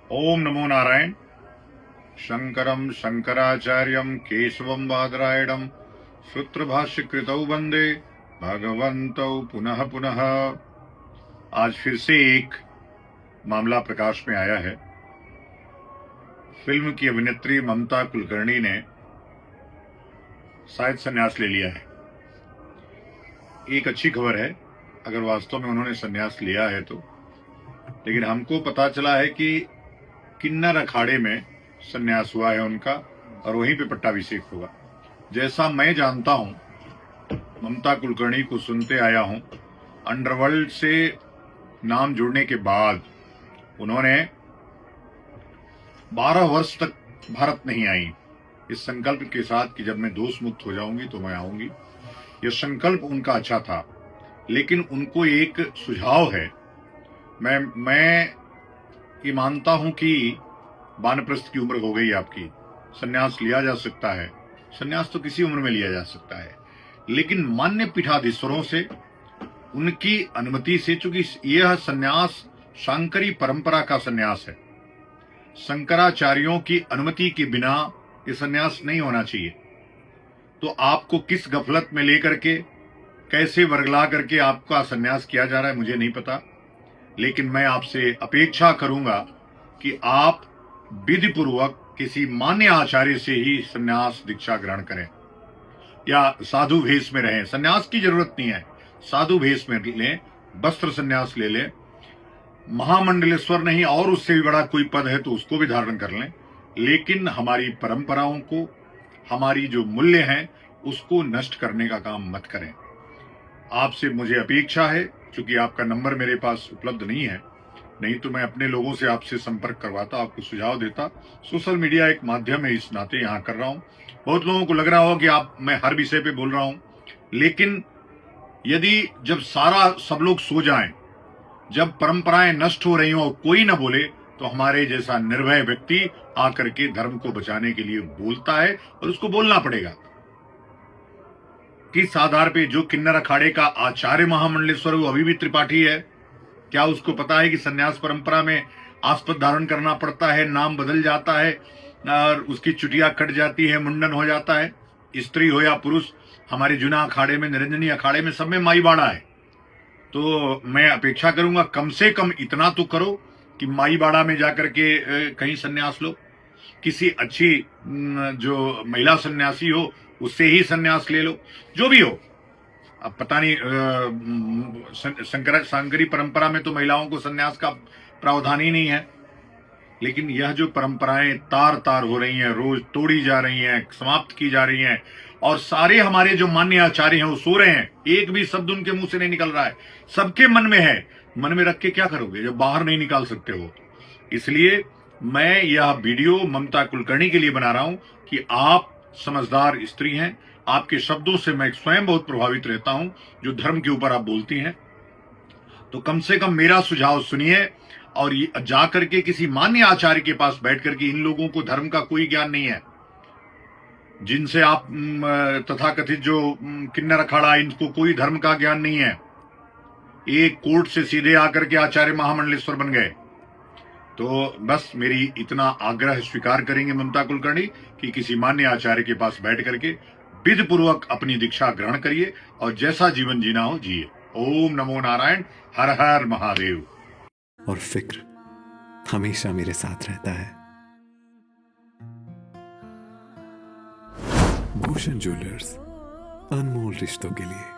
ओम नमो नारायण। शंकरं शंकराचार्यं केशवं बादरायणं सूत्रभाष्यकृतौ वंदे भगवन्तौ पुनः पुनः। आज फिर से एक मामला प्रकाश में आया है। फिल्म की अभिनेत्री ममता कुलकर्णी ने शायद संन्यास ले लिया है। एक अच्छी खबर है अगर वास्तव में उन्होंने संन्यास लिया है तो, लेकिन हमको पता चला है कि किन्नर अखाड़े में संन्यास हुआ है उनका और वहीं पे पट्टाभिषेक होगा। जैसा मैं जानता हूं, ममता कुलकर्णी को सुनते आया हूं, अंडरवर्ल्ड से नाम जुड़ने के बाद उन्होंने 12 वर्ष तक भारत नहीं आई, इस संकल्प के साथ कि जब मैं दोष मुक्त हो जाऊंगी तो मैं आऊंगी। यह संकल्प उनका अच्छा था, लेकिन उनको एक सुझाव है। मैं ये मानता हूं कि वानप्रस्थ की उम्र हो गई आपकी, संन्यास लिया जा सकता है। संन्यास तो किसी उम्र में लिया जा सकता है, लेकिन मान्य पीठाधीश्वरों से, उनकी अनुमति से, चूंकि यह संन्यास शांकरी परंपरा का संन्यास है, शंकराचार्यों की अनुमति के बिना यह संन्यास नहीं होना चाहिए। तो आपको किस गफलत में लेकर के, कैसे वर्गला करके आपका संन्यास किया जा रहा है मुझे नहीं पता, लेकिन मैं आपसे अपेक्षा करूंगा कि आप विधि पूर्वक किसी मान्य आचार्य से ही संन्यास दीक्षा ग्रहण करें या साधु भेष में रहें। संन्यास की जरूरत नहीं है, साधु भेष में लें, वस्त्र संन्यास ले लें, महामंडलेश्वर नहीं और उससे भी बड़ा कोई पद है तो उसको भी धारण कर लें, लेकिन हमारी परंपराओं को, हमारी जो मूल्य हैं उसको नष्ट करने का काम मत करें। आपसे मुझे अपेक्षा है, क्योंकि आपका नंबर मेरे पास उपलब्ध नहीं है, नहीं तो मैं अपने लोगों से आपसे संपर्क करवाता, आपको सुझाव देता। सोशल मीडिया एक माध्यम है, इस नाते यहां कर रहा हूं। बहुत लोगों को लग रहा हो कि मैं हर विषय पे बोल रहा हूं, लेकिन यदि जब सब लोग सो जाएं, जब परंपराएं नष्ट हो रही हो और कोई ना बोले, तो हमारे जैसा निर्भय व्यक्ति आकर के धर्म को बचाने के लिए बोलता है और उसको बोलना पड़ेगा। किस आधार पे? जो किन्नर अखाड़े का आचार्य महामंडलेश्वर वो अभी भी त्रिपाठी है, क्या उसको पता है कि संन्यास परंपरा में आस्पद धारण करना पड़ता है, नाम बदल जाता है और उसकी चुटिया कट जाती है, मुंडन हो जाता है? स्त्री हो या पुरुष, हमारे जुना अखाड़े में, निरंजनी अखाड़े में, सब में माई बाड़ा है। तो मैं अपेक्षा करूंगा कम से कम इतना तो करो कि माई बाड़ा में जाकर के कहीं संन्यास लो। किसी अच्छी जो महिला सन्यासी हो उससे ही संन्यास ले लो, जो भी हो। अब पता नहीं, शांकरी परंपरा में तो महिलाओं को संन्यास का प्रावधान ही नहीं है, लेकिन यह जो परंपराएं तार तार हो रही हैं, रोज तोड़ी जा रही हैं, समाप्त की जा रही हैं, और सारे हमारे जो मान्य आचार्य हैं वो सो रहे हैं, एक भी शब्द उनके मुंह से नहीं निकल रहा है। सबके मन में है, मन में रख के क्या करोगे जब बाहर नहीं निकाल सकते हो? इसलिए मैं यह वीडियो ममता कुलकर्णी के लिए बना रहा हूं कि आप समझदार स्त्री हैं, आपके शब्दों से मैं स्वयं बहुत प्रभावित रहता हूं, जो धर्म के ऊपर आप बोलती हैं। तो कम से कम मेरा सुझाव सुनिए और जाकर के किसी मान्य आचार्य के पास बैठ करके, इन लोगों को धर्म का कोई ज्ञान नहीं है, जिनसे आप तथाकथित जो किन्नर अखाड़ा, इनको कोई धर्म का ज्ञान नहीं है। एक कोर्ट से सीधे आकर के आचार्य महामंडलेश्वर बन गए। तो बस मेरी इतना आग्रह स्वीकार करेंगे ममता कुलकर्णी कि किसी मान्य आचार्य के पास बैठ करके विधि पूर्वक अपनी दीक्षा ग्रहण करिए और जैसा जीवन जीना हो जिए। ओम नमो नारायण, हर हर महादेव। और फिक्र हमेशा मेरे साथ रहता है। भूषण ज्वेलर्स, अनमोल रिश्तों के लिए।